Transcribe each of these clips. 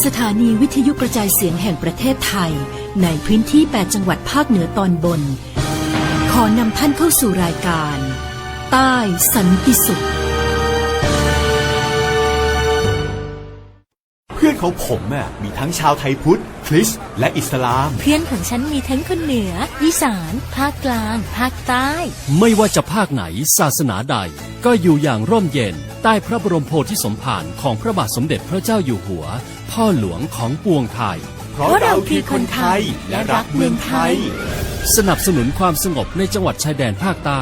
สถานีวิทยุกระจายเสียงแห่งประเทศไทยในพื้นที่ 8 จังหวัดภาคเหนือตอนบนขอนำท่านเข้าสู่รายการใต้สันติสุขเพื่อนของผมมีทั้งชาวไทยพุทธคริสต์และอิสลามเพื่อนของฉันมีทั้งคนเหนืออีสานภาคกลางภาคใต้ไม่ว่าจะภาคไหนศาสนาใดก็อยู่อย่างร่มเย็นใต้พระบรมโพธิสมภารของพระบาทสมเด็จพระเจ้าอยู่หัวพ่อหลวงของปวงไทยเพราะเราคือคนไทยและรักเมืองไทยสนับสนุนความสงบในจังหวัดชายแดนภาคใต้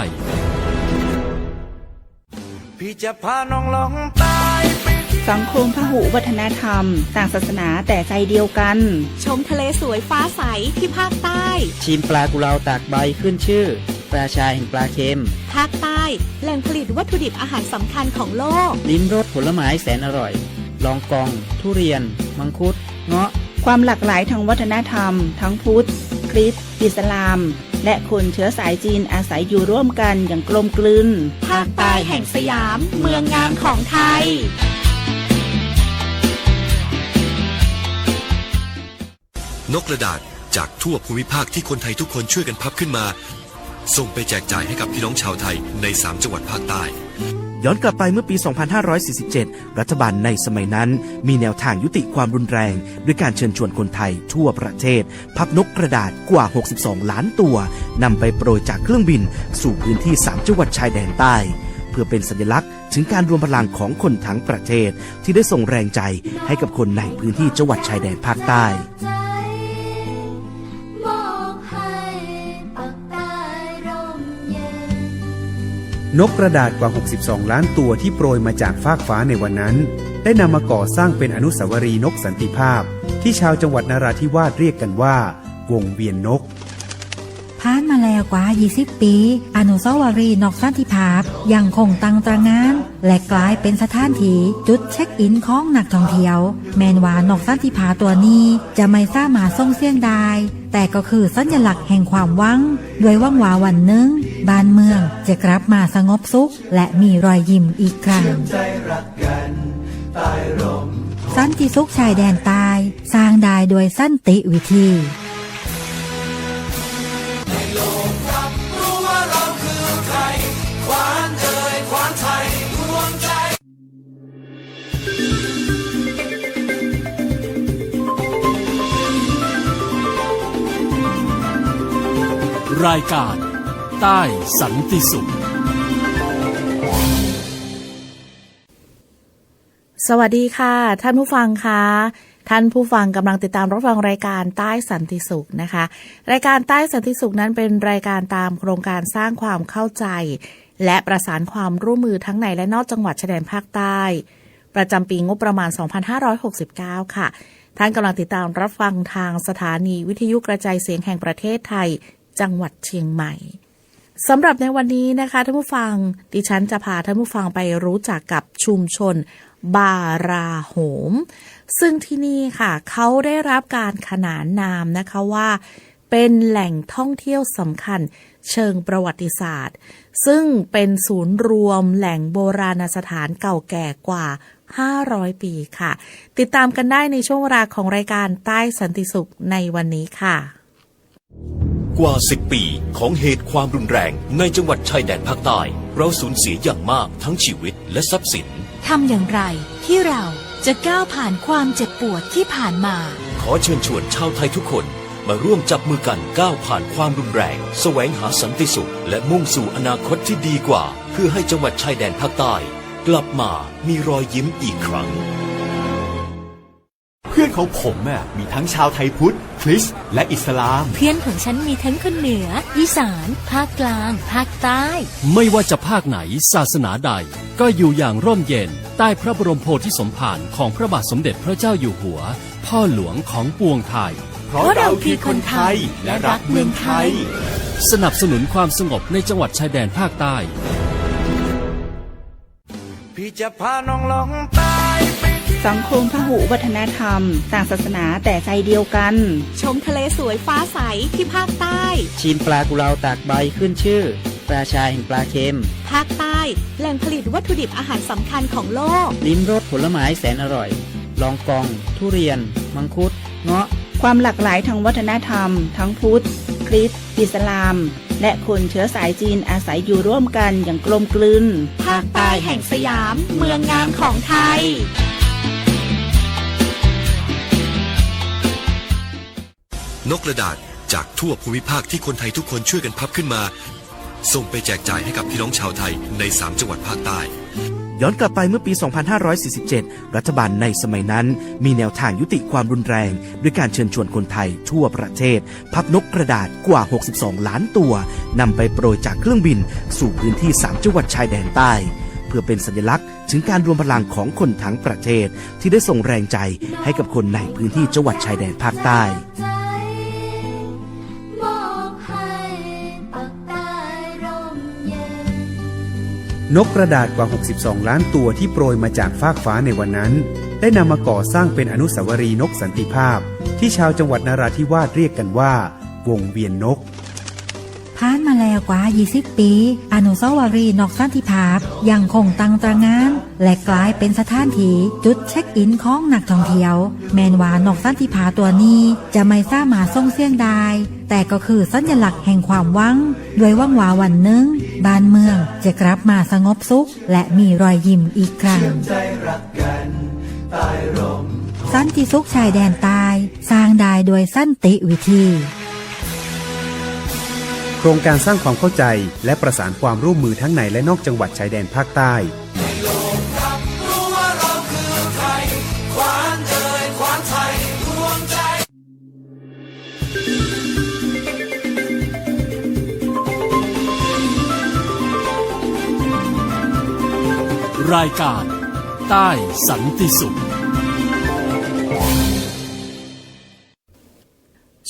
พี่จะพาน้องลองใต้สังคมพหุวัฒนธรรมต่างศาสนาแต่ใจเดียวกันชมทะเลสวยฟ้าใสที่ภาคใต้ชิมปลากุเลาตากใบขึ้นชื่อปลาชายแห่งปลาเค็มภาคใต้แหล่งผลิตวัตถุดิบอาหารสำคัญของโลกลิ้มรสผลไม้แสนอร่อยลองกองทุเรียนมังคุดเงาะความหลากหลายทางวัฒนธรรมทั้งพุทธคริสต์อิสลามและคนเชื้อสายจีนอาศัยอยู่ร่วมกันอย่างกลมกลืนภาคใต้แห่งสยามเมืองงามของไทยนกกระดาษจากทั่วภูมิภาคที่คนไทยทุกคนช่วยกันพับขึ้นมาส่งไปแจกจ่ายให้กับพี่น้องชาวไทยใน3จังหวัดภาคใต้ย้อนกลับไปเมื่อปี 2547 รัฐบาลในสมัยนั้นมีแนวทางยุติความรุนแรงด้วยการเชิญชวนคนไทยทั่วประเทศพับนกกระดาษกว่า 62 ล้านตัวนำไปโปรยจากเครื่องบินสู่พื้นที่3จังหวัดชายแดนใต้เพื่อเป็นสัญลักษณ์ถึงการรวมพลังของคนทั้งประเทศที่ได้ส่งแรงใจให้กับคนในพื้นที่จังหวัดชายแดนภาคใต้นกกระดาษกว่า 62 ล้านตัวที่โปรยมาจากฟากฟ้าในวันนั้นได้นำมาก่อสร้างเป็นอนุสาวรีย์นกสันติภาพที่ชาวจังหวัดนราธิวาสเรียกกันว่าวงเวียนนกผ่านมาแล้วกว่า 20 ปี อนุสาวรีย์นกสันติภาพยังคงตั้งตระหง่านและกลายเป็นสถานที่จุดเช็คอินของนักท่องเที่ยวแม้ว่านกสันติภาพตัวนี้จะไม่สามารถส่งเสียงได้แต่ก็คือสัญลักษณ์แห่งความหวังด้วยหวังว่าวันหนึ่งบ้านเมืองจะกลับมาสงบสุขและมีรอยยิ้มอีกครั้งสันติสุขชายแดนใต้สร้างได้โดยสันติวิธีรายการใต้สันติสุขสวัสดีค่ะท่านผู้ฟังค่ะท่านผู้ฟังกำลังติดตามรับฟังรายการใต้สันติสุขนะคะรายการใต้สันติสุขนั้นเป็นรายการตามโครงการสร้างความเข้าใจและประสานความร่วมมือทั้งในและนอกจังหวัดชายแดนภาคใต้ประจำปีงบประมาณ 2569 ค่ะท่านกำลังติดตามรับฟังทางสถานีวิทยุกระจายเสียงแห่งประเทศไทยจังหวัดเชียงใหม่สำหรับในวันนี้นะคะท่านผู้ฟังดิฉันจะพาท่านผู้ฟังไปรู้จักกับชุมชนบาราโหมซึ่งที่นี่ค่ะเขาได้รับการขนานนามนะคะว่าเป็นแหล่งท่องเที่ยวสำคัญเชิงประวัติศาสตร์ซึ่งเป็นศูนย์รวมแหล่งโบราณสถานเก่าแก่กว่า500 ปีค่ะติดตามกันได้ในช่วงเวลาของรายการใต้สันติสุขในวันนี้ค่ะกว่า10 ปีของเหตุความรุนแรงในจังหวัดชายแดนภาคใต้เราสูญเสียอย่างมากทั้งชีวิตและทรัพย์สินทำอย่างไรที่เราจะก้าวผ่านความเจ็บปวดที่ผ่านมาขอเชิญชวนชาวไทยทุกคนมาร่วมจับมือกันก้าวผ่านความรุนแรงแสวงหาสันติสุขและมุ่งสู่อนาคตที่ดีกว่าเพื่อให้จังหวัดชายแดนภาคใต้กลับมามีรอยยิ้มอีกครั้งเพื่อนของผมมีทั้งชาวไทยพุทธคริสต์และอิสลามเพื่อนของฉันมีทั้งคนเหนืออีสานภาคกลางภาคใต้ไม่ว่าจะภาคไหนศาสนาใดก็อยู่อย่างร่มเย็นใต้พระบรมโพธิสมภารของพระบาทสมเด็จพระเจ้าอยู่หัวพ่อหลวงของปวงไทยเพราะเราคือคนไทยและรักเมืองไทยสนับสนุนความสงบในจังหวัดชายแดนภาคใต้พี่จะพาน้องลองใต้สังคมพหุวัฒนธรรมต่างศาสนาแต่ใจเดียวกันชมทะเลสวยฟ้าใสที่ภาคใต้ชิมปลากุเลาตากใบขึ้นชื่อปลาชายแห่งปลาเค็มภาคใต้แหล่งผลิตวัตถุดิบอาหารสำคัญของโลกลิ้มรสผลไม้แสนอร่อย ลองกอง ทุเรียน มังคุด เงาะ ความหลากหลายทางวัฒนธรรม ทั้งพุทธ คริสต์อิสลาม และคนเชื้อสายจีนอาศัยอยู่ร่วมกันอย่างกลมกลืน ภาคใต้แห่งสยาม เมืองงามของไทย นกกระดาษจากทั่วภูมิภาคที่คนไทยทุกคนช่วยกันพับขึ้นมาส่งไปแจกจ่ายให้กับพี่น้องชาวไทยใน3จังหวัดภาคใต้ย้อนกลับไปเมื่อปี 2547 รัฐบาลในสมัยนั้นมีแนวทางยุติความรุนแรงด้วยการเชิญชวนคนไทยทั่วประเทศพับนกกระดาษกว่า 62 ล้านตัวนำไปโปรยจากเครื่องบินสู่พื้นที่3จังหวัดชายแดนใต้เพื่อเป็นสัญลักษณ์ถึงการรวมพลังของคนทั้งประเทศที่ได้ส่งแรงใจให้กับคนในพื้นที่จังหวัดชายแดนภาคใต้นกกระดาษกว่า 62 ล้านตัวที่โปรยมาจากฟากฟ้าในวันนั้นได้นำมาก่อสร้างเป็นอนุสาวรีย์นกสันติภาพที่ชาวจังหวัดนราธิวาสเรียกกันว่าวงเวียนนกผ่านมาแล้วกว่า 20 ปี อนุสาวรีย์นกสันติภาพยังคงตั้งตระหง่านและกลายเป็นสถานที่จุดเช็คอินของนักท่องเที่ยวแม้ว่านกสันติภาพตัวนี้จะไม่สามารถส่งเสียงได้แต่ก็คือสัญลักษณ์แห่งความหวังด้วยหวังว่าวันหนึ่งบ้านเมืองจะกลับมาสงบสุขและมีรอยยิ้มอีกครั้งสันติสุขชายแดนใต้สร้างได้โดยสันติวิธีโครงการสร้างความเข้าใจและประสานความร่วมมือทั้งในและนอกจังหวัดชายแดนภาคใต้รายการใต้สันติสุข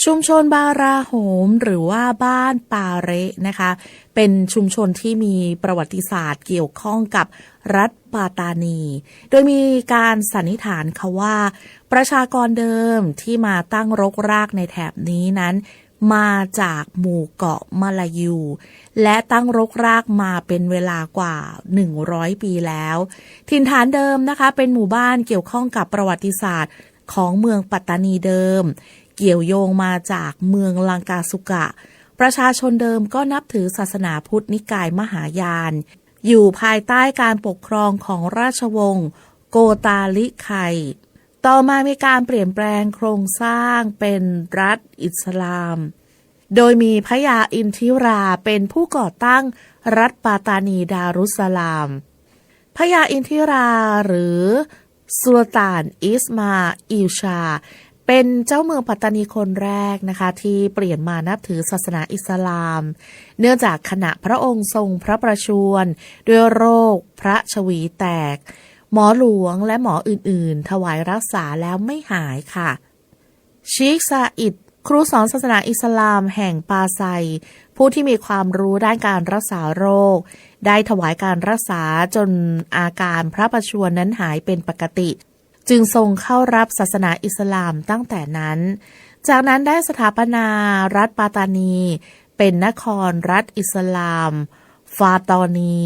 ชุมชนบาราโหมหรือว่าบ้านปาเระนะคะเป็นชุมชนที่มีประวัติศาสตร์เกี่ยวข้องกับรัฐปาตานีโดยมีการสันนิษฐานค่ะว่าประชากรเดิมที่มาตั้งรกรากในแถบนี้นั้นมาจากหมู่เกาะมาลายูและตั้งรกรากมาเป็นเวลากว่า100ปีแล้วถิ่นฐานเดิมนะคะเป็นหมู่บ้านเกี่ยวข้องกับประวัติศาสตร์ของเมืองปัตตานีเดิมเกี่ยวโยงมาจากเมืองลังกาสุกะประชาชนเดิมก็นับถือศาสนาพุทธนิกายมหายานอยู่ภายใต้การปกครองของราชวงศ์โกตาลิไคต่อมามีการเปลี่ยนแปลงโครงสร้างเป็นรัฐอิสลามโดยมีพระยาอินทิราเป็นผู้ก่อตั้งรัฐปาตานีดารุสสลามพระยาอินทิราหรือสุลต่านอิสมาอิลชาเป็นเจ้าเมืองปัตตานีคนแรกนะคะที่เปลี่ยนมานับถือศาสนาอิสลามเนื่องจากขณะพระองค์ทรงพระประชวรด้วยโรคพระชวีแตกหมอหลวงและหมออื่นๆถวายรักษาแล้วไม่หายค่ะชีคซาอิดครูสอนศาสนาอิสลามแห่งปาไซผู้ที่มีความรู้ด้านการรักษาโรคได้ถวายการรักษาจนอาการพระประชวรนั้นหายเป็นปกติจึงทรงเข้ารับศาสนาอิสลามตั้งแต่นั้นจากนั้นได้สถาปนารัฐปาตานีเป็นนครรัฐอิสลามฟาตอนี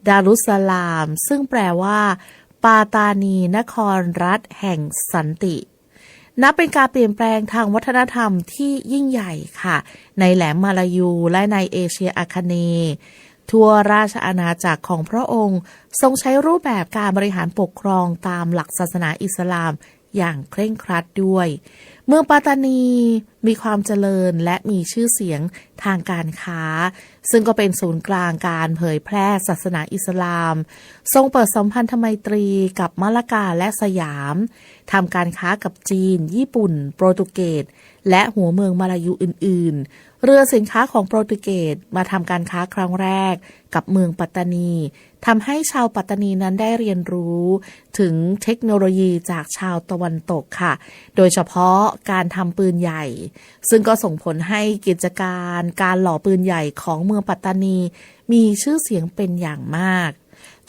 ดารุสสลามซึ่งแปลว่าปาตานีนครรัฐแห่งสันตินับเป็นการเปลี่ยนแปลงทางวัฒนธรรมที่ยิ่งใหญ่ค่ะในแหลมมาลายูและในเอเชียอาคเนย์ทั่วราชอาณาจักรของพระองค์ทรงใช้รูปแบบการบริหารปกครองตามหลักศาสนาอิสลามอย่างเคร่งครัดด้วยเมืองปาตานีมีความเจริญและมีชื่อเสียงทางการค้าซึ่งก็เป็นศูนย์กลางการเผยแพร่ศาสนาอิสลามทรงเปิดสัมพันธไมตรีกับมะละกาและสยามทำการค้ากับจีนญี่ปุ่นโปรตุเกสและหัวเมืองมาลายูอื่นๆเรือสินค้าของโปรตุเกสมาทำการค้าครั้งแรกกับเมืองปัตตานีทำให้ชาวปัตตานีนั้นได้เรียนรู้ถึงเทคโนโลยีจากชาวตะวันตกค่ะโดยเฉพาะการทำปืนใหญ่ซึ่งก็ส่งผลให้กิจการหล่อปืนใหญ่ของเมืองปัตตานีมีชื่อเสียงเป็นอย่างมาก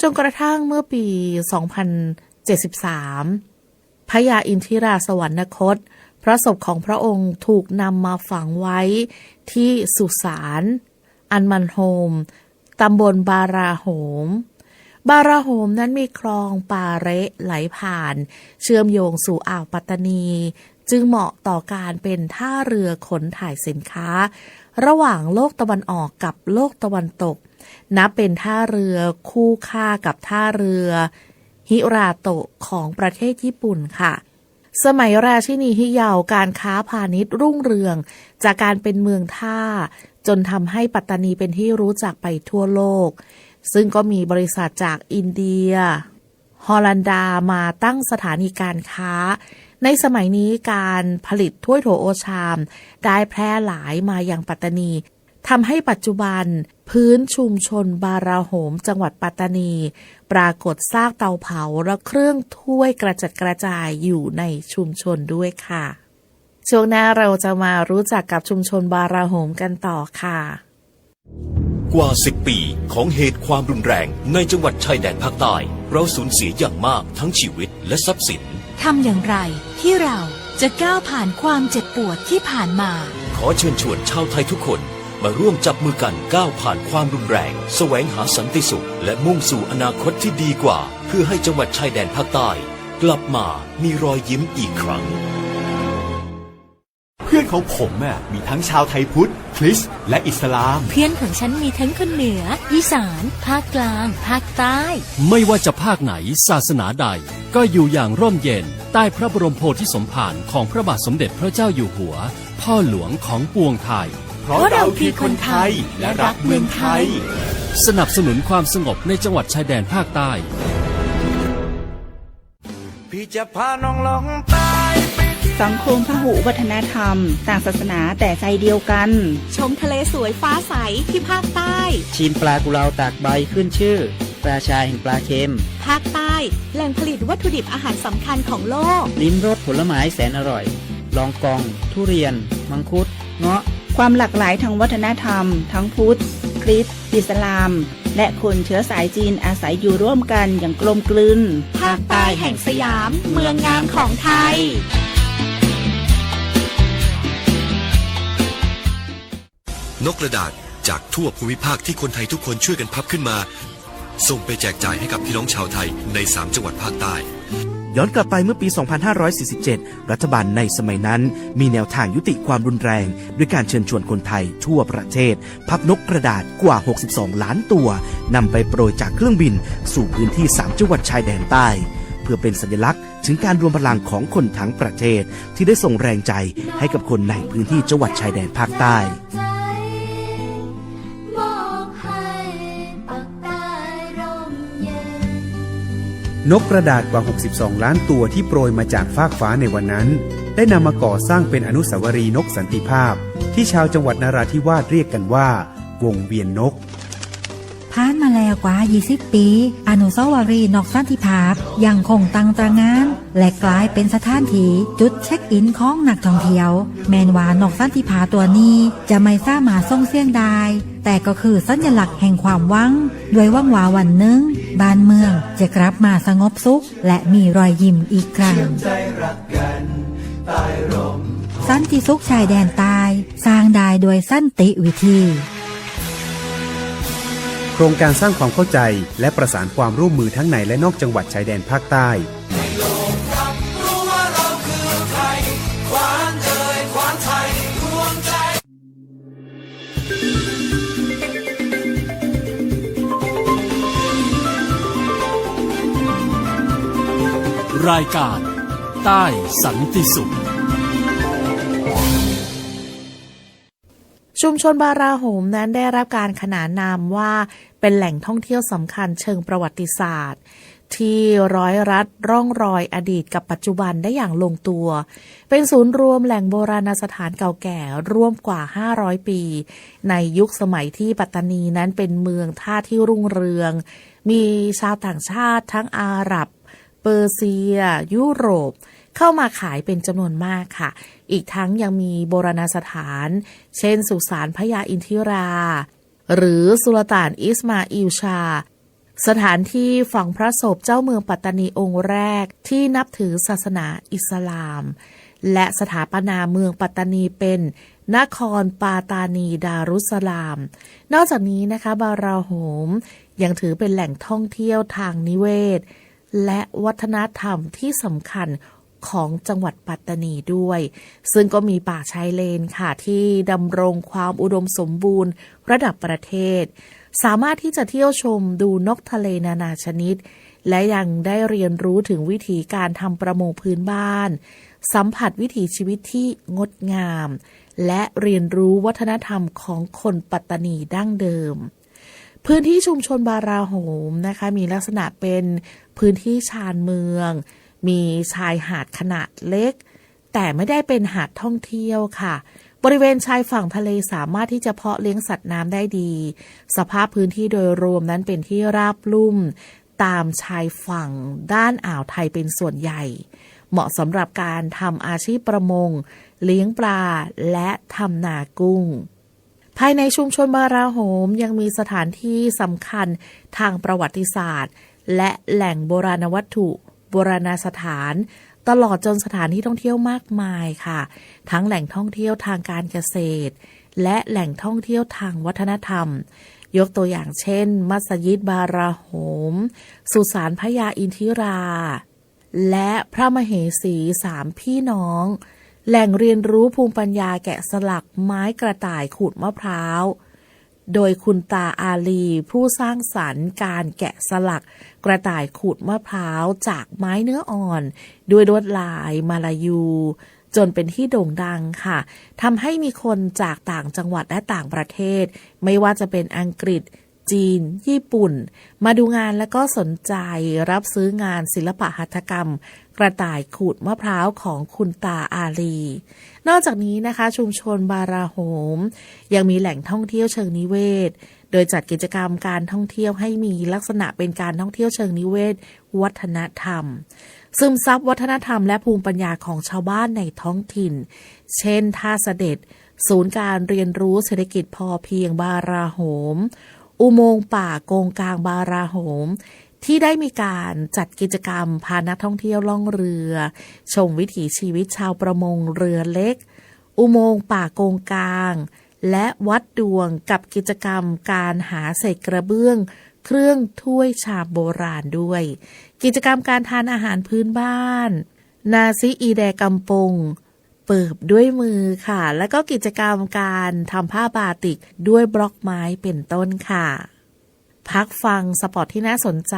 จนกระทั่งเมื่อปี 2073 พระยาอินทิราสวรรคตพระศพของพระองค์ถูกนำมาฝังไว้ที่สุสานอันมันโฮมตำบลบาราโหม บาราโฮมนั้นมีคลองปาเระไหลผ่านเชื่อมโยงสู่อ่าวปัตตานีจึงเหมาะต่อการเป็นท่าเรือขนถ่ายสินค้าระหว่างโลกตะวันออกกับโลกตะวันตกนับเป็นท่าเรือคู่ค่ากับท่าเรือฮิราโตะของประเทศญี่ปุ่นค่ะสมัยราชินีฮิเยาการค้าพาณิชย์รุ่งเรืองจากการเป็นเมืองท่าจนทำให้ปัตตานีเป็นที่รู้จักไปทั่วโลกซึ่งก็มีบริษัทจากอินเดียฮอลันดามาตั้งสถานีการค้าในสมัยนี้การผลิตถ้วยโถโอชามได้แพร่หลายมายังปัตตานีทำให้ปัจจุบันพื้นชุมชนบาราโฮมจังหวัดปัตตานีปรากฏซากเตาเผาและเครื่องถ้วยกระจัดกระจายอยู่ในชุมชนด้วยค่ะช่วงหน้าเราจะมารู้จักกับชุมชนบาราโฮมกันต่อค่ะกว่า 10 ปีของเหตุความรุนแรงในจังหวัดชายแดนภาคใต้เราสูญเสียอย่างมากทั้งชีวิตและทรัพย์สินทำอย่างไรที่เราจะก้าวผ่านความเจ็บปวดที่ผ่านมา ขอเชิญชวนชาวไทยทุกคนมาร่วมจับมือกันก้าวผ่านความรุนแรงแสวงหาสันติสุขและมุ่งสู่อนาคตที่ดีกว่าเพื่อให้จังหวัดชายแดนภาคใต้กลับมามีรอยยิ้มอีกครั้ง เพื่อนของผมมีทั้งชาวไทยพุทธคริสต์และอิสลาม เพื่อนของฉันมีทั้งคนเหนืออีสานภาคกลางภาคใต้ ไม่ว่าจะภาคไหนศาสนาใดก็อยู่อย่างร่มเย็นใต้พระบรมโพธิสมภารของพระบาทสมเด็จพระเจ้าอยู่หัวพ่อหลวงของปวงไทยเพราะเราคือคนไทยและรักเมืองไทยสนับสนุนความสงบในจังหวัดชายแดนภาคใต้พี่จะพาน้องลองใต้สังคมพหุวัฒนธรรมต่างศาสนาแต่ใจเดียวกันชมทะเลสวยฟ้าใสที่ภาคใต้ชิมปลากุเลาตากใบขึ้นชื่อราชาแห่งปลาเค็มภาคใต้แหล่งผลิตวัตถุดิบอาหารสำคัญของโลกลิ้มรสผลไม้แสนอร่อยลองกองทุเรียนมังคุดเงาะความหลากหลายทางวัฒนธรรมทั้งพุทธคริสต์อิสลามและคนเชื้อสายจีนอาศัยอยู่ร่วมกันอย่างกลมกลืนภาคใต้แห่งสยามเมืองงามของไทยนกกระดาษจากทั่วภูมิภาคที่คนไทยทุกคนช่วยกันพับขึ้นมาส่งไปแจกจ่ายให้กับพี่น้องชาวไทยใน3จังหวัดภาคใต้ย้อนกลับไปเมื่อปี 2547 รัฐบาลในสมัยนั้นมีแนวทางยุติความรุนแรงด้วยการเชิญชวนคนไทยทั่วประเทศพับนกกระดาษกว่า 62 ล้านตัวนำไปโปรยจากเครื่องบินสู่พื้นที่3จังหวัดชายแดนใต้เพื่อเป็นสัญลักษณ์ถึงการรวมพลังของคนทั้งประเทศที่ได้ส่งแรงใจให้กับคนในพื้นที่จังหวัดชายแดนภาคใต้นกกระดาษกว่า 62 ล้านตัวที่โปรยมาจากฟากฟ้าในวันนั้นได้นำมาก่อสร้างเป็นอนุสาวรีย์นกสันติภาพที่ชาวจังหวัดนราธิวาสเรียกกันว่าวงเวียนนกผ่านมาแล้วกว่า 20 ปี อนุสาวรีย์นกสันติภาพยังคงตั้งตระหง่านและกลายเป็นสถานที่จุดเช็คอินของนักท่องเที่ยวแม้ว่านกสันติภาพตัวนี้จะไม่สามารถส่งเสียงได้แต่ก็คือสัญลักษณ์แห่งความหวังด้วยหวังว่าวันหนึ่งบ้านเมืองจะกลับมาสงบสุขและมีรอยยิ้มอีกครั้งสันติสุขชายแดนใต้สร้างได้โดยสันติวิธีโครงการสร้างความเข้าใจและประสานความร่วมมือทั้งในและนอกจังหวัดชายแดนภาคใต้รายการใต้สันติสุขชุมชนบาราโฮมนั้นได้รับการขนานนามว่าเป็นแหล่งท่องเที่ยวสำคัญเชิงประวัติศาสตร์ที่ร้อยรัดร่องรอยอดีตกับปัจจุบันได้อย่างลงตัวเป็นศูนย์รวมแหล่งโบราณสถานเก่าแก่ร่วมกว่า500ปีในยุคสมัยที่ปัตตานีนั้นเป็นเมืองท่าที่รุ่งเรืองมีชาวต่างชาติทั้งอาหรับเปอร์เซียยุโรปเข้ามาขายเป็นจำนวนมากค่ะอีกทั้งยังมีโบราณสถานเช่นสุสานพญาอินทิราหรือสุลต่านอิสมาอิลชาสถานที่ฝังพระศพเจ้าเมืองปัตตานีองค์แรกที่นับถือศาสนาอิสลามและสถาปนาเมืองปัตตานีเป็นนครปาตานีดารุสสลามนอกจากนี้นะคะบาราโฮม ยังถือเป็นแหล่งท่องเที่ยวทางนิเวศและวัฒนธรรมที่สำคัญของจังหวัดปัตตานีด้วยซึ่งก็มีป่าชายเลนค่ะที่ดำรงความอุดมสมบูรณ์ระดับประเทศสามารถที่จะเที่ยวชมดูนกทะเลนานาชนิดและยังได้เรียนรู้ถึงวิธีการทำประมงพื้นบ้านสัมผัสวิถีชีวิตที่งดงามและเรียนรู้วัฒนธรรมของคนปัตตานีดั้งเดิมพื้นที่ชุมชนบาราโหมนะคะมีลักษณะเป็นพื้นที่ชานเมืองมีชายหาดขนาดเล็กแต่ไม่ได้เป็นหาดท่องเที่ยวค่ะบริเวณชายฝั่งทะเลสามารถที่จะเพาะเลี้ยงสัตว์น้ำได้ดีสภาพพื้นที่โดยรวมนั้นเป็นที่ราบลุ่มตามชายฝั่งด้านอ่าวไทยเป็นส่วนใหญ่เหมาะสำหรับการทำอาชีพประมงเลี้ยงปลาและทำนากุ้งภายในชุมชนบาราโหมยังมีสถานที่สำคัญทางประวัติศาสตร์และแหล่งโบราณวัตถุโบราณสถานตลอดจนสถานที่ท่องเที่ยวมากมายค่ะทั้งแหล่งท่องเที่ยวทางการเกษตรและแหล่งท่องเที่ยวทางวัฒนธรรมยกตัวอย่างเช่นมัสยิดบาราโหมสุสานพญาอินทิราและพระมเหสีสามพี่น้องแหล่งเรียนรู้ภูมิปัญญาแกะสลักไม้กระต่ายขูดมะพร้าวโดยคุณตาอาลีผู้สร้างสรรค์การแกะสลักกระต่ายขูดมะพร้าวจากไม้เนื้ออ่อนด้วยลวดลายมาลายูจนเป็นที่โด่งดังค่ะทำให้มีคนจากต่างจังหวัดและต่างประเทศไม่ว่าจะเป็นอังกฤษจีนญี่ปุ่นมาดูงานและก็สนใจรับซื้องานศิลปะหัตถกรรมกระต่ายขูดมะพร้าวของคุณตาอาลีนอกจากนี้นะคะชุมชนบาราโหมยังมีแหล่งท่องเที่ยวเชิงนิเวศโดยจัดกิจกรรมการท่องเที่ยวให้มีลักษณะเป็นการท่องเที่ยวเชิงนิเวศวัฒนธรรมซึมซับวัฒนธรรมและภูมิปัญญาของชาวบ้านในท้องถิ่นเช่นท่าเสด็จศูนย์การเรียนรู้เศรษฐกิจพอเพียงบาราโหมอุโมงค์ป่าโกงกางบาราโหมที่ได้มีการจัดกิจกรรมพานักท่องเที่ยวล่องเรือชมวิถีชีวิตชาวประมงเรือเล็กอุโมงค์ป่าโกงกางและวัดดวงกับกิจกรรมการหาเศษกระเบื้องเครื่องถ้วยชามโบราณด้วยกิจกรรมการทานอาหารพื้นบ้านนาซิอีแดกำปงเปิบด้วยมือค่ะและก็กิจกรรมการทำผ้าบาติกด้วยบล็อกไม้เป็นต้นค่ะพักฟังสปอตที่น่าสนใจ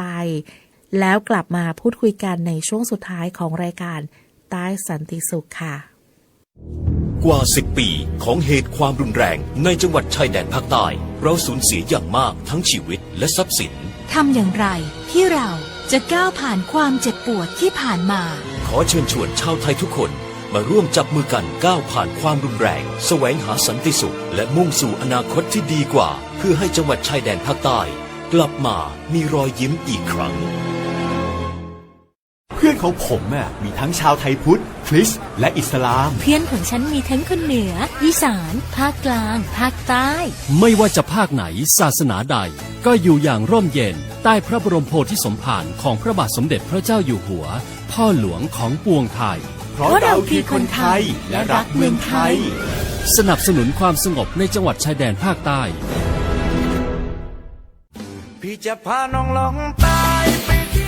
แล้วกลับมาพูดคุยกันในช่วงสุดท้ายของรายการใต้สันติสุขค่ะกว่า10 ปีของเหตุความรุนแรงในจังหวัดชายแดนภาคใต้เราสูญเสียอย่างมากทั้งชีวิตและทรัพย์สินทำอย่างไรที่เราจะก้าวผ่านความเจ็บปวดที่ผ่านมาขอเชิญชวนชาวไทยทุกคนมาร่วมจับมือกันก้าวผ่านความรุนแรงแสวงหาสันติสุขและมุ่งสู่อนาคตที่ดีกว่าเพื่อให้จังหวัดชายแดนภาคใต้กลับมามีรอยยิ้มอีกครั้งเพื่อนของผมมีทั้งชาวไทยพุทธคริสต์และอิสลามเพื่อนของฉันมีทั้งคนเหนืออีสานภาคกลางภาคใต้ไม่ว่าจะภาคไหนศาสนาใดก็อยู่อย่างร่มเย็นใต้พระบรมโพธิสมภารของพระบาทสมเด็จพระเจ้าอยู่หัวพ่อหลวงของปวงไทยเพราะเราคือคนไทยและรักเมืองไทยสนับสนุนความสงบในจังหวัดชายแดนภาคใต้พี่จะพาน้องลองใต้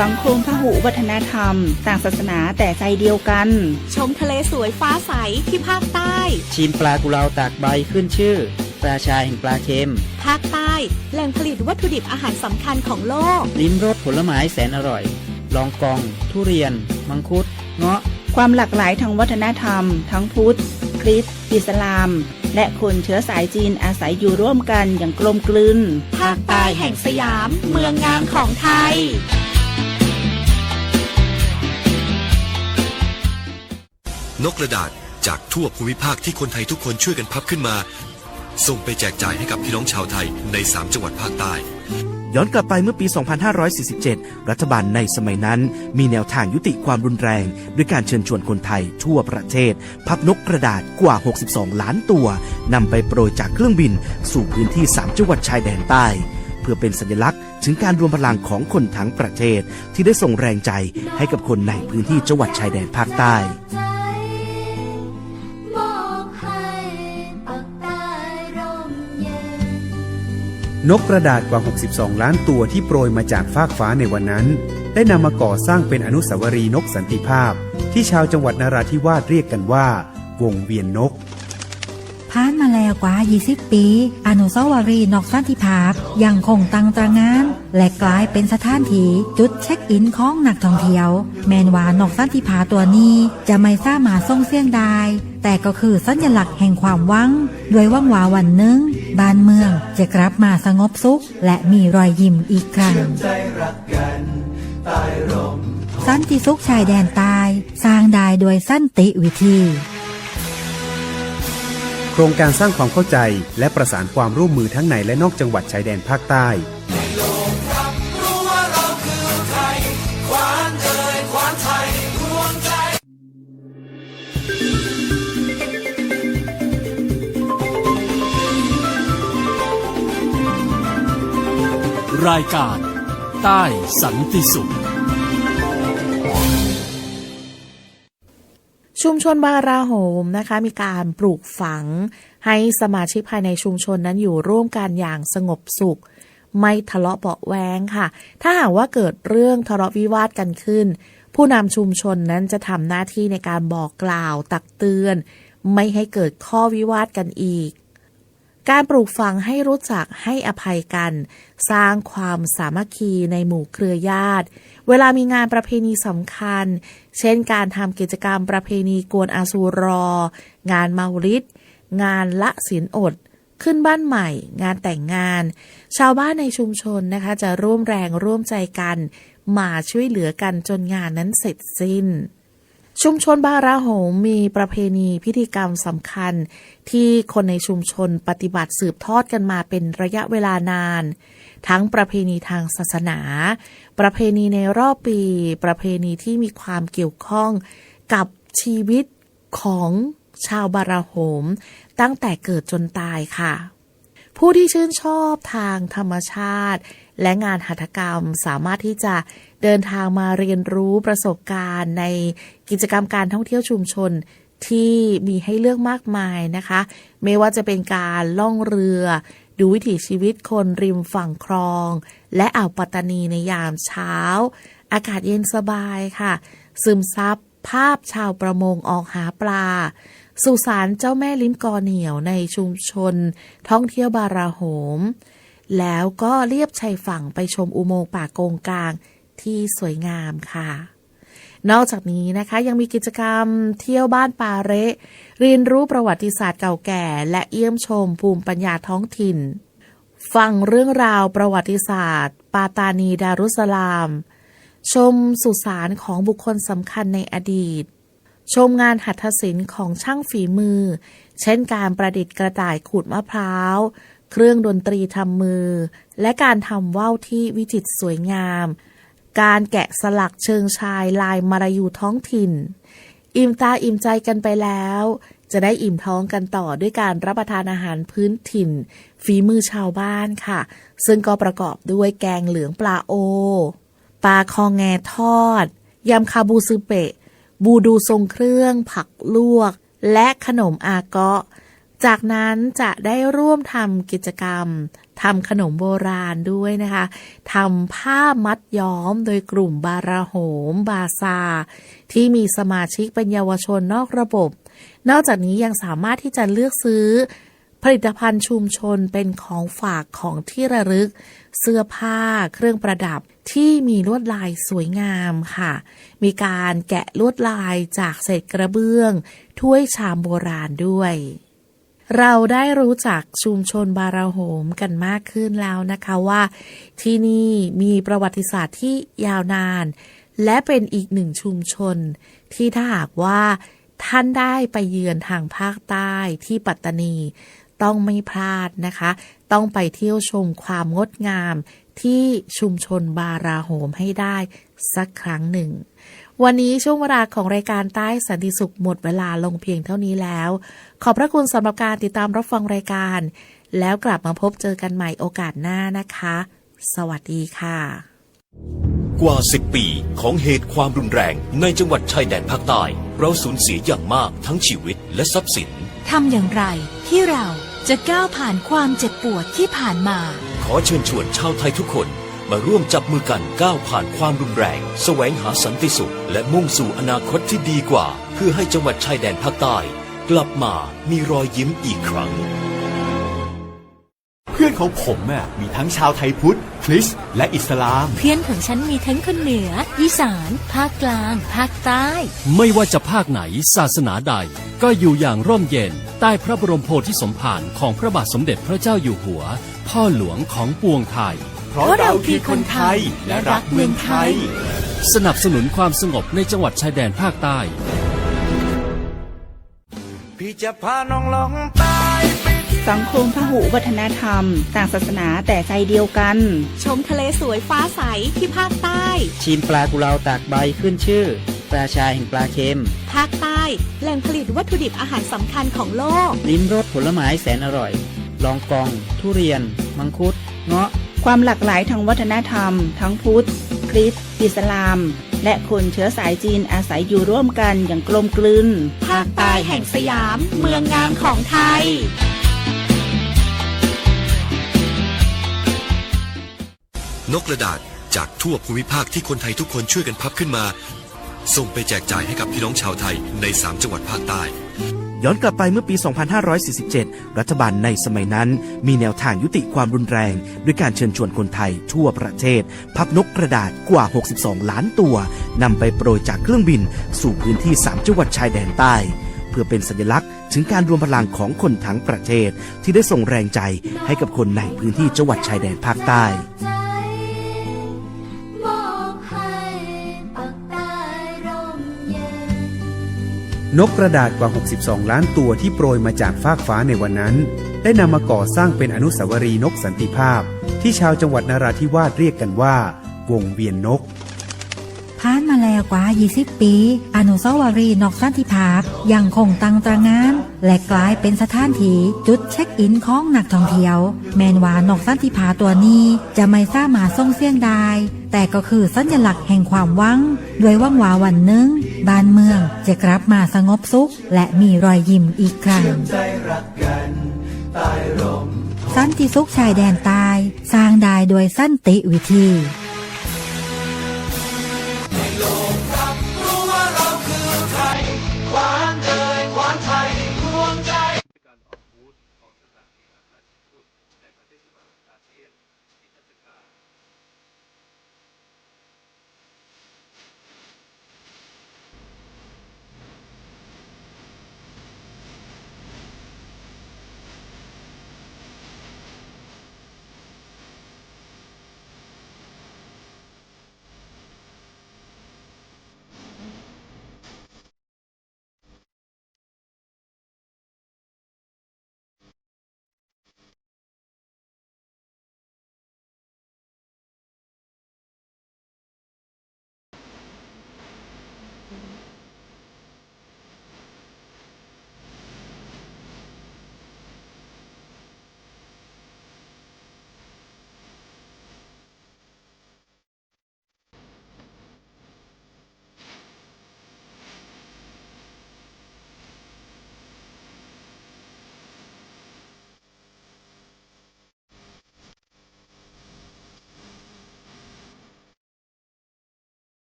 สังคมพหุวัฒนธรรมต่างศาสนาแต่ใจเดียวกันชมทะเลสวยฟ้าใสที่ภาคใต้ชิมปลากุเลาตากใบขึ้นชื่อปลาชายแห่งปลาเค็มภาคใต้แหล่งผลิตวัตถุดิบอาหารสำคัญของโลกลิ้มรสผลไม้แสนอร่อยลองกองทุเรียนมังคุดเงาะความหลากหลายทางวัฒนธรรมทั้งพุทธคริสต์อิสลามและคนเชื้อสายจีนอาศัยอยู่ร่วมกันอย่างกลมกลืนภาคใต้แห่งสยามเมืองงามของไทยนกกระดาษจากทั่วภูมิภาคที่คนไทยทุกคนช่วยกันพับขึ้นมาส่งไปแจกจ่ายให้กับพี่น้องชาวไทยใน3จังหวัดภาคใต้ย้อนกลับไปเมื่อปี 2547 รัฐบาลในสมัยนั้นมีแนวทางยุติความรุนแรงด้วยการเชิญชวนคนไทยทั่วประเทศพับนกกระดาษกว่า 62 ล้านตัวนำไปโปรยจากเครื่องบินสู่พื้นที่3จังหวัดชายแดนใต้เพื่อเป็นสัญลักษณ์ถึงการรวมพลังของคนทั้งประเทศที่ได้ส่งแรงใจให้กับคนในพื้นที่จังหวัดชายแดนภาคใต้ นกกระดาษกว่า 62 ล้านตัวที่โปรยมาจากฟากฟ้าในวันนั้นได้นำมาก่อสร้างเป็นอนุสาวรีย์นกสันติภาพที่ชาวจังหวัดนราธิวาสเรียกกันว่าวงเวียนนกผ่านมาแล้วกว่า 20 ปี อนุสาวรีย์นกสันติภาพยังคงตั้งตระหง่านและกลายเป็นสถานที่จุดเช็คอินของนักท่องเที่ยวแม้ว่านกสันติภาพตัวนี้จะไม่สามารถส่งเสียงได้แต่ก็คือสัญลักษณ์แห่งความหวังด้วยหวังว่าวันหนึ่งบ้านเมืองจะกลับมาสงบสุขและมีรอยยิ้มอีกครั้งสันติสุขชายแดนใต้สร้างได้โดยสันติวิธีโครงการสร้างความเข้าใจและประสานความร่วมมือทั้งในและนอกจังหวัดชายแดนภาคใต้รายการใต้สันติสุขชุมชนบาราโฮมนะคะมีการปลูกฝังให้สมาชิกภายในชุมชนนั้นอยู่ร่วมกันอย่างสงบสุขไม่ทะเลาะเบาะแว้งค่ะถ้าหากว่าเกิดเรื่องทะเลาะวิวาทกันขึ้นผู้นำชุมชนนั้นจะทำหน้าที่ในการบอกกล่าวตักเตือนไม่ให้เกิดข้อวิวาทกันอีกการปลูกฝังให้รู้จักให้อภัยกันสร้างความสามัคคีในหมู่เครือญาติเวลามีงานประเพณีสำคัญเช่นการทำกิจกรรมประเพณีกวนอาซูรองานเมาลิดงานละศีลอดขึ้นบ้านใหม่งานแต่งงานชาวบ้านในชุมชนนะคะจะร่วมแรงร่วมใจกันมาช่วยเหลือกันจนงานนั้นเสร็จสิ้นชุมชนบาราโฮมมีประเพณีพิธีกรรมสำคัญที่คนในชุมชนปฏิบัติสืบทอดกันมาเป็นระยะเวลานานทั้งประเพณีทางศาสนาประเพณีในรอบปีประเพณีที่มีความเกี่ยวข้องกับชีวิตของชาวบาราโฮมตั้งแต่เกิดจนตายค่ะผู้ที่ชื่นชอบทางธรรมชาติและงานหัตถกรรมสามารถที่จะเดินทางมาเรียนรู้ประสบการณ์ในกิจกรรมการท่องเที่ยวชุมชนที่มีให้เลือกมากมายนะคะไม่ว่าจะเป็นการล่องเรือดูวิถีชีวิตคนริมฝั่งคลองและอ่าวปัตตานีในยามเช้าอากาศเย็นสบายค่ะซึมซับภาพชาวประมงออกหาปลาสุสานเจ้าแม่ลิ้มกอเหนียวในชุมชนท่องเที่ยวบาราโฮมแล้วก็เลียบชายฝั่งไปชมอุโมงค์ป่าโกงกางที่สวยงามค่ะนอกจากนี้นะคะยังมีกิจกรรมเที่ยวบ้านปาเระเรียนรู้ประวัติศาสตร์เก่าแก่และเยี่ยมชมภูมิปัญญาท้องถิ่นฟังเรื่องราวประวัติศาสตร์ปาตานีดารุสลามชมสุสานของบุคคลสำคัญในอดีตชมงานหัตถศิลป์ของช่างฝีมือเช่นการประดิษฐ์กระต่ายขูดมะพร้าวเครื่องดนตรีทำมือและการทำว่าวที่วิจิตรสวยงามการแกะสลักเชิงชายลายมาลายูท้องถิ่นอิ่มตาอิ่มใจกันไปแล้วจะได้อิ่มท้องกันต่อด้วยการรับประทานอาหารพื้นถิ่นฝีมือชาวบ้านค่ะซึ่งก็ประกอบด้วยแกงเหลืองปลาโอปลาคองแงทอดยำคาบูซึเปะบูดูทรงเครื่องผักลวกและขนมอาเกาะจากนั้นจะได้ร่วมทำกิจกรรมทำขนมโบราณด้วยนะคะทำผ้ามัดย้อมโดยกลุ่มบาราโฮมบาซาที่มีสมาชิกเป็นเยาวชนนอกระบบนอกจากนี้ยังสามารถที่จะเลือกซื้อผลิตภัณฑ์ชุมชนเป็นของฝากของที่ระลึกเสื้อผ้าเครื่องประดับที่มีลวดลายสวยงามค่ะมีการแกะลวดลายจากเศษกระเบื้องถ้วยชามโบราณด้วยเราได้รู้จักชุมชนบาราโฮมกันมากขึ้นแล้วนะคะว่าที่นี่มีประวัติศาสตร์ที่ยาวนานและเป็นอีกหนึ่งชุมชนที่ถ้าหากว่าท่านได้ไปเยือนทางภาคใต้ที่ปัตตานีต้องไม่พลาดนะคะต้องไปเที่ยวชมความงดงามที่ชุมชนบาราโฮมให้ได้สักครั้งหนึ่งวันนี้ช่วงเวลาของรายการใต้สันติสุขหมดเวลาลงเพียงเท่านี้แล้วขอบพระคุณสำหรับการติดตามรับฟังรายการแล้วกลับมาพบเจอกันใหม่โอกาสหน้านะคะสวัสดีค่ะกว่า10 ปีของเหตุความรุนแรงในจังหวัดชายแดนภาคใต้เราสูญเสียอย่างมากทั้งชีวิตและทรัพย์สิน ทำอย่างไรที่เราจะก้าวผ่านความเจ็บปวดที่ผ่านมาขอ อเชิญชวนชาวไทยทุกคนมาร่วมจับมือกันก้าวผ่านความรุนแรงแสวงหาสันติสุขและมุ่งสู่อนาคตที่ดีกว่าเพื่อให้จังหวัดชายแดนภาคใต้กลับมามีรอยยิ้มอีกครั้ง เพื่อนของผมมีทั้งชาวไทยพุทธคริสต์และอิสลาม เพื่อนของฉันมีทั้งคนเหนืออีสานภาคกลางภาคใต้ ไม่ว่าจะภาคไหนศาสนาใด ก็อยู่อย่างร่มเย็นใต้พระบรมโพธิสมภารของพระบาทสมเด็จพระเจ้าอยู่หัวพ่อหลวงของปวงไทย เพราะเราคือคนไทยและรักเมืองไทย สนับสนุนความสงบในจังหวัดชายแดนภาคใต้ พี่จะพาน้องลองใต้ไป สังคมพหุวัฒนธรรมต่างศาสนาแต่ใจเดียวกัน ชมทะเลสวยฟ้าใสที่ภาคใต้ ชิมปลากุเลาตากใบขึ้นชื่อปลาชายแห่งปลาเค็ม ภาคใต้แหล่งผลิตวัตถุดิบอาหารสำคัญของโลก ลิ้มรสผลไม้แสนอร่อย ลองกอง ทุเรียน มังคุด เงาะ ความหลากหลายทางวัฒนธรรม ทั้งพุทธ คริสต์อิสลาม และคนเชื้อสายจีนอาศัยอยู่ร่วมกันอย่างกลมกลืน ภาคใต้แห่งสยามเมืองงามของไทย นกกระดาษจากทั่วภูมิภาคที่คนไทยทุกคนช่วยกันพับขึ้นมา ส่งไปแจกจ่ายให้กับพี่น้องชาวไทยใน3จังหวัดภาคใต้ ย้อนกลับไปเมื่อปี 2547 รัฐบาลในสมัยนั้นมีแนวทางยุติความรุนแรงด้วยการเชิญชวนคนไทยทั่วประเทศพับนกกระดาษกว่า 62 ล้านตัวนำไปโปรยจากเครื่องบินสู่พื้นที่3จังหวัดชายแดนใต้เพื่อเป็นสัญลักษณ์ถึงการรวมพลังของคนทั้งประเทศที่ได้ส่งแรงใจให้กับคนในพื้นที่จังหวัดชายแดนภาคใต้นกกระดาษกว่า 62 ล้านตัวที่โปรยมาจากฟากฟ้าในวันนั้นได้นำมาก่อสร้างเป็นอนุสาวรีย์นกสันติภาพที่ชาวจังหวัดนราธิวาสเรียกกันว่าวงเวียนนกผ่านมาแล้วกว่า 20 ปี อนุสาวรีย์นกสันติภาพยังคงตั้งตระหง่านและกลายเป็นสถานที่จุดเช็คอินของนักท่องเที่ยวแม้ว่านกสันติภาพตัวนี้จะไม่สามารถส่งเสียงได้แต่ก็คือสัญลักษณ์แห่งความหวังด้วยหวังว่าวันหนึ่งบ้านเมืองจะกลับมาสงบสุขและมีรอยยิ้มอีกครั้งสันติสุขชายแดนใต้สร้างได้โดยสันติวิธี